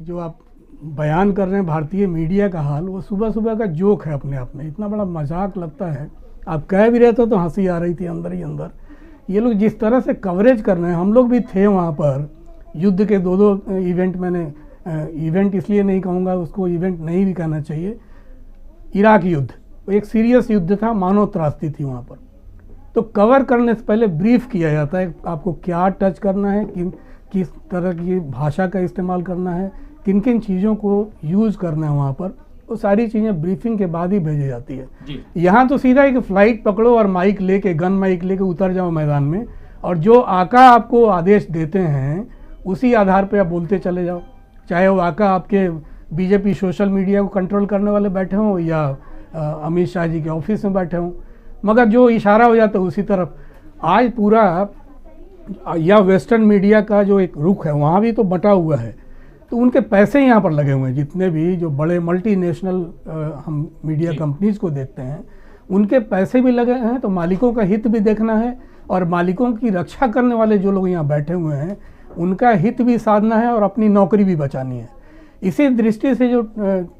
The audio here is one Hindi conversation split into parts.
जो आप बयान कर रहे हैं भारतीय मीडिया का हाल, वो सुबह सुबह का जोक है अपने आप में। इतना बड़ा मजाक लगता है। आप कह भी रहे थे तो हंसी आ रही थी अंदर ही अंदर। ये लोग जिस तरह से कवरेज कर रहे हैं, हम लोग भी थे वहाँ पर। युद्ध के दो इवेंट, मैंने इवेंट इसलिए नहीं कहूँगा, उसको इवेंट नहीं भी कहना चाहिए। इराक युद्ध एक सीरियस युद्ध था, मानव त्रासदी थी वहाँ पर। तो कवर करने से पहले ब्रीफ किया जाता है, आपको क्या टच करना है, किस तरह की भाषा का इस्तेमाल करना है, किन किन चीज़ों को यूज़ करना है वहाँ पर। वो सारी चीज़ें ब्रीफिंग के बाद ही भेजी जाती है। यहाँ तो सीधा एक फ़्लाइट पकड़ो और माइक लेके, गन माइक लेके उतर जाओ मैदान में, और जो आका आपको आदेश देते हैं उसी आधार पे आप बोलते चले जाओ। चाहे वो आका आपके बीजेपी सोशल मीडिया को कंट्रोल करने वाले बैठे हों या अमित शाह जी के ऑफिस में बैठे हों, मगर जो इशारा हो जाता है उसी तरफ। आज पूरा या वेस्टर्न मीडिया का जो एक रुख है वहाँ भी तो बटा हुआ है। तो उनके पैसे यहाँ पर लगे हुए हैं। जितने भी जो बड़े मल्टीनेशनल हम मीडिया कंपनीज को देखते हैं, उनके पैसे भी लगे हैं। तो मालिकों का हित भी देखना है, और मालिकों की रक्षा करने वाले जो लोग यहाँ बैठे हुए हैं उनका हित भी साधना है और अपनी नौकरी भी बचानी है। इसी दृष्टि से जो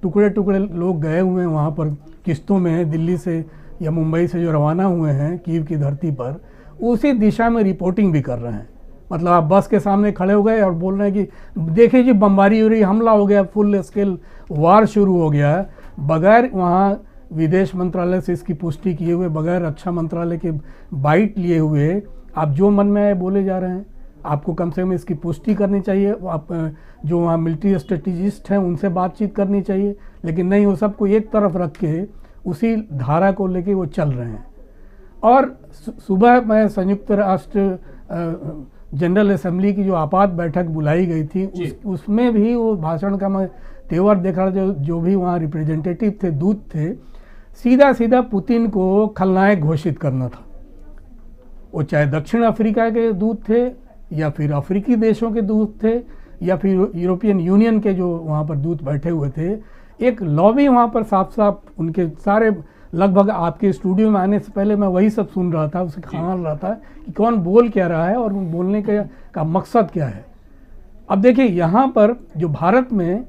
टुकड़े टुकड़े लोग गए हुए हैं वहाँ पर किस्तों में, दिल्ली से या मुंबई से जो रवाना हुए हैं कीव की धरती पर, उसी दिशा में रिपोर्टिंग भी कर रहे हैं। मतलब आप बस के सामने खड़े हो गए और बोल रहे हैं कि देखिए जी बमबारी हो रही, हमला हो गया, फुल स्केल वार शुरू हो गया, बगैर वहाँ विदेश मंत्रालय से इसकी पुष्टि किए हुए, बगैर रक्षा मंत्रालय के बाइट लिए हुए आप जो मन में आए बोले जा रहे हैं। आपको कम से कम इसकी पुष्टि करनी चाहिए। आप जो वहाँ मिलिट्री स्ट्रेटेजिस्ट हैं उनसे बातचीत करनी चाहिए, लेकिन नहीं, वो सबको एक तरफ रख के उसी धारा को लेके वो चल रहे हैं। और सुबह मैं संयुक्त राष्ट्र जनरल असेंबली की जो आपात बैठक बुलाई गई थी, उसमें भी वो भाषण का मैं तेवर देख रहा था। जो भी वहाँ रिप्रेजेंटेटिव थे, दूत थे, सीधा सीधा पुतिन को खलनायक घोषित करना था। वो चाहे दक्षिण अफ्रीका के दूत थे या फिर अफ्रीकी देशों के दूत थे या फिर यूरोपियन यूनियन के जो वहाँ पर दूत बैठे हुए थे, एक लॉबी वहाँ पर साफ साफ उनके सारे, लगभग आपके स्टूडियो में आने से पहले मैं वही सब सुन रहा था, उसे खंगाल रहा था कि कौन बोल क्या रहा है और बोलने का मकसद क्या है। अब देखिए यहाँ पर जो भारत में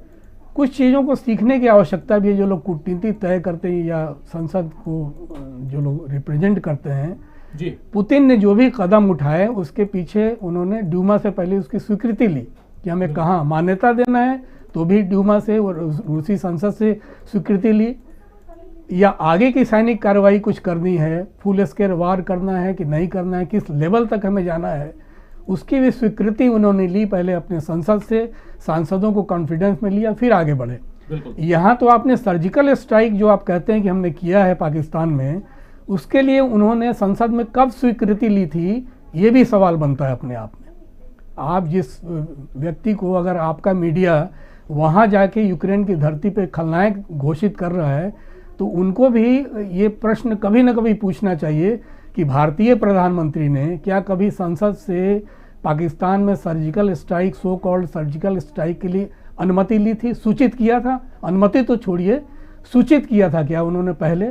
कुछ चीज़ों को सीखने की आवश्यकता भी है। जो लोग कूटनीति तय करते हैं या संसद को जो लोग रिप्रेजेंट करते हैं, पुतिन ने जो भी कदम उठाए उसके पीछे उन्होंने ड्यूमा से पहले उसकी स्वीकृति ली कि हमें कहाँ मान्यता देना है, तो भी ड्यूमा से और रूसी संसद से स्वीकृति ली, या आगे की सैनिक कार्रवाई कुछ करनी है, फुल स्केल वार करना है कि नहीं करना है, किस लेवल तक हमें जाना है, उसकी भी स्वीकृति उन्होंने ली पहले अपने संसद से। सांसदों को कॉन्फिडेंस में लिया, फिर आगे बढ़े। यहाँ तो आपने सर्जिकल स्ट्राइक जो आप कहते हैं कि हमने किया है पाकिस्तान में, उसके लिए उन्होंने संसद में कब स्वीकृति ली थी, ये भी सवाल बनता है अपने आप में। आप जिस व्यक्ति को, अगर आपका मीडिया वहाँ जाके यूक्रेन की धरती पे खलनायक घोषित कर रहा है, तो उनको भी ये प्रश्न कभी न कभी पूछना चाहिए कि भारतीय प्रधानमंत्री ने क्या कभी संसद से पाकिस्तान में surgical strike, so called surgical strike के लिए अनुमति ली थी, सूचित किया था? अनुमति तो छोड़िए, सूचित किया था क्या उन्होंने? पहले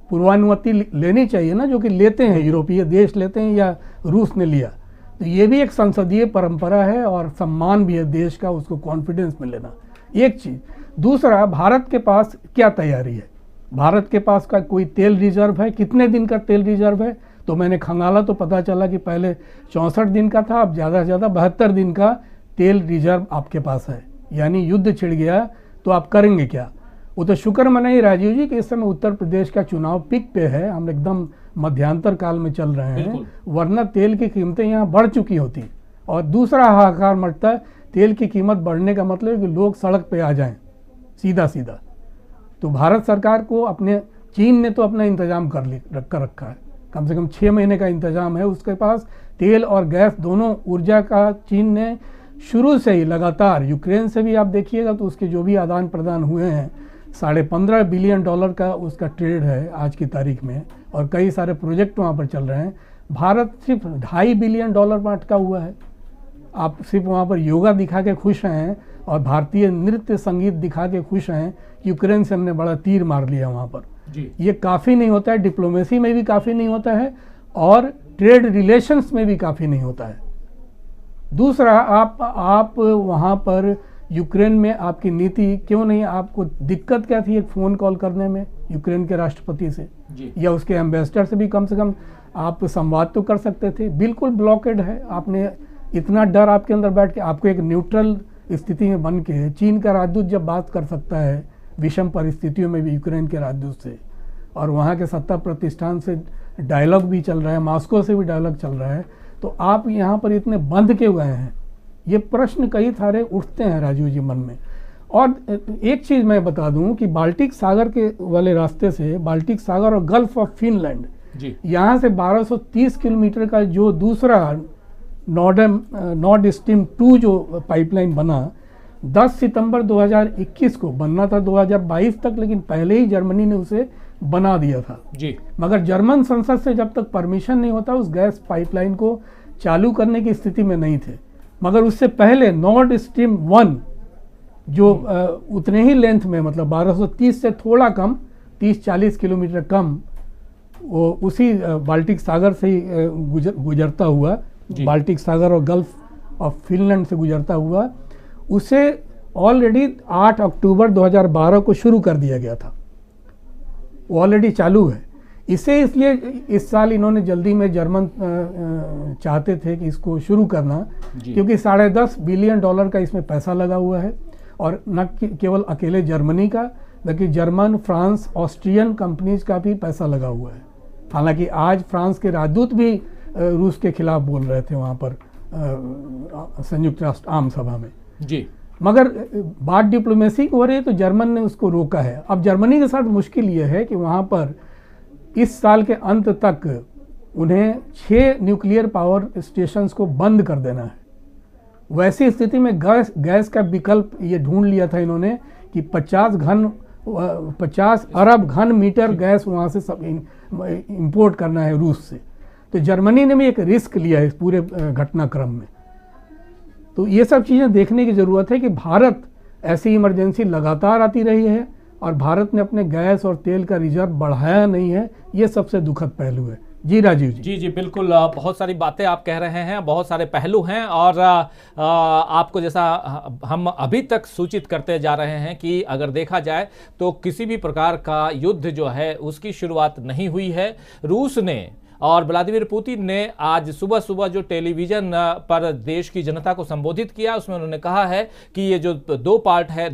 पूर्वानुमति लेनी चाहिए ना, जो कि लेते हैं, यूरोपीय देश लेते हैं या रूस ने लिया। तो ये भी एक संसदीय परंपरा है और सम्मान भी है देश का, उसको कॉन्फिडेंस में लेना, एक चीज़। दूसरा, भारत के पास क्या तैयारी है? भारत के पास का कोई तेल रिजर्व है? कितने दिन का तेल रिजर्व है? तो मैंने खंगाला तो पता चला कि पहले 64 दिन का था, अब ज़्यादा से ज़्यादा 72 दिन का तेल रिजर्व आपके पास है। यानी युद्ध छिड़ गया तो आप करेंगे क्या? वो तो शुक्र मनाइए राजीव जी कि इस समय उत्तर प्रदेश का चुनाव पिक पे है, हम एकदम मध्यांतर काल में चल रहे हैं, वरना तेल की कीमतें यहाँ बढ़ चुकी होती। और दूसरा हाहाकार मचता है, तेल की कीमत बढ़ने का मतलब है कि लोग सड़क पे आ जाएं सीधा सीधा। तो भारत सरकार को अपने, चीन ने तो अपना इंतजाम कर रखा है, कम से कम 6 महीने का इंतजाम है उसके पास। तेल और गैस दोनों ऊर्जा का चीन ने शुरू से ही लगातार, यूक्रेन से भी आप देखिएगा तो उसके जो भी आदान प्रदान हुए हैं, $15.5 बिलियन का उसका ट्रेड है आज की तारीख में, और कई सारे प्रोजेक्ट वहाँ पर चल रहे हैं। भारत सिर्फ $2.5 बिलियन में अटका हुआ है। आप सिर्फ वहाँ पर योगा दिखा के खुश हैं और भारतीय नृत्य संगीत दिखा के खुश हैं, यूक्रेन से हमने बड़ा तीर मार लिया वहाँ पर। ये काफ़ी नहीं होता है, डिप्लोमेसी में भी काफ़ी नहीं होता है और ट्रेड रिलेशंस में भी काफ़ी नहीं होता है। दूसरा, आप वहाँ पर यूक्रेन में आपकी नीति क्यों नहीं, आपको दिक्कत क्या थी एक फ़ोन कॉल करने में यूक्रेन के राष्ट्रपति से या उसके एम्बेसडर से भी कम से कम आप संवाद तो कर सकते थे। बिल्कुल ब्लॉकेड है। आपने इतना डर आपके अंदर बैठ के, आपको एक न्यूट्रल स्थिति में बन के, चीन का राजदूत जब बात कर सकता है विषम परिस्थितियों में भी यूक्रेन के राजदूत से, और वहाँ के सत्ता प्रतिष्ठान से डायलॉग भी चल रहा है, मॉस्को से भी डायलॉग चल रहा है, तो आप यहाँ पर इतने बंद क्यों गए हैं? ये प्रश्न कई सारे उठते हैं राजीव जी मन में। और एक चीज़ मैं बता दूं कि बाल्टिक सागर के वाले रास्ते से, बाल्टिक सागर और गल्फ ऑफ फिनलैंड, यहाँ से 1230 किलोमीटर का जो दूसरा नॉर्ड स्ट्रीम 2 जो पाइपलाइन बना, 10 सितंबर 2021 को बनना था 2022 तक, लेकिन पहले ही जर्मनी ने उसे बना दिया था जी। मगर जर्मन संसद से जब तक परमिशन नहीं होता उस गैस पाइपलाइन को चालू करने की स्थिति में नहीं थे। मगर उससे पहले नॉर्ड स्ट्रीम 1 जो उतने ही लेंथ में, मतलब 1230 से थोड़ा कम, 30-40 किलोमीटर कम, वो उसी बाल्टिक सागर से ही गुजरता हुआ, बाल्टिक सागर और गल्फ ऑफ फिनलैंड से गुजरता हुआ, उसे ऑलरेडी 8 अक्टूबर 2012 को शुरू कर दिया गया था। वो ऑलरेडी चालू है। इसे इसलिए इस साल इन्होंने जल्दी में, जर्मन चाहते थे कि इसको शुरू करना, क्योंकि $10.5 बिलियन का इसमें पैसा लगा हुआ है, और न केवल अकेले जर्मनी का, बल्कि जर्मन, फ्रांस, ऑस्ट्रियन कंपनीज का भी पैसा लगा हुआ है। हालांकि आज फ्रांस के राजदूत भी रूस के खिलाफ बोल रहे थे वहाँ पर संयुक्त राष्ट्र आम सभा में जी। मगर बात डिप्लोमेसी की हो रही है तो जर्मन ने उसको रोका है। अब जर्मनी के साथ मुश्किल ये है कि वहाँ पर इस साल के अंत तक उन्हें 6 न्यूक्लियर पावर स्टेशंस को बंद कर देना है। वैसी स्थिति में गैस का विकल्प ये ढूंढ लिया था इन्होंने कि 50 अरब घन मीटर गैस वहाँ से सब इंपोर्ट करना है रूस से। तो जर्मनी ने भी एक रिस्क लिया है इस पूरे घटनाक्रम में। तो ये सब चीज़ें देखने की ज़रूरत है कि भारत ऐसी इमरजेंसी लगातार आती रही है और भारत ने अपने गैस और तेल का रिजर्व बढ़ाया नहीं है। ये सबसे दुखद पहलू है। जी राजीव जी। जी बिल्कुल, बहुत सारी बातें आप कह रहे हैं, बहुत सारे पहलू हैं, और आपको जैसा हम अभी तक सूचित करते जा रहे हैं कि अगर देखा जाए तो किसी भी प्रकार का युद्ध जो है उसकी शुरुआत नहीं हुई है। रूस ने और व्लादिमीर पुतिन ने आज सुबह सुबह जो टेलीविज़न पर देश की जनता को संबोधित किया, उसमें उन्होंने कहा है कि ये जो 2 पार्ट है,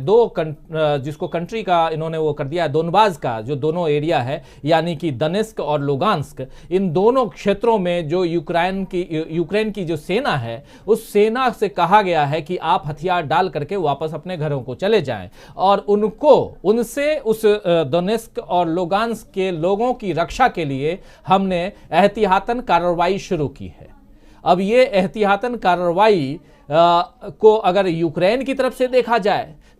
जिसको कंट्री का इन्होंने वो कर दिया है, दोनबाज का जो दोनों एरिया है, यानी कि दनेस्क और लुगांस्क, इन दोनों क्षेत्रों में जो यूक्रेन की जो सेना है, उस सेना से कहा गया है कि आप हथियार डाल करके वापस अपने घरों को चले जाएं, और उनसे उस दनेस्क और लुगांस्क के लोगों की रक्षा के लिए हमने एहतियातन कार्रवाई शुरू की है। अब ये एहतियातन कार्रवाई को अगर यूक्रेन की तरफ से देखा जाए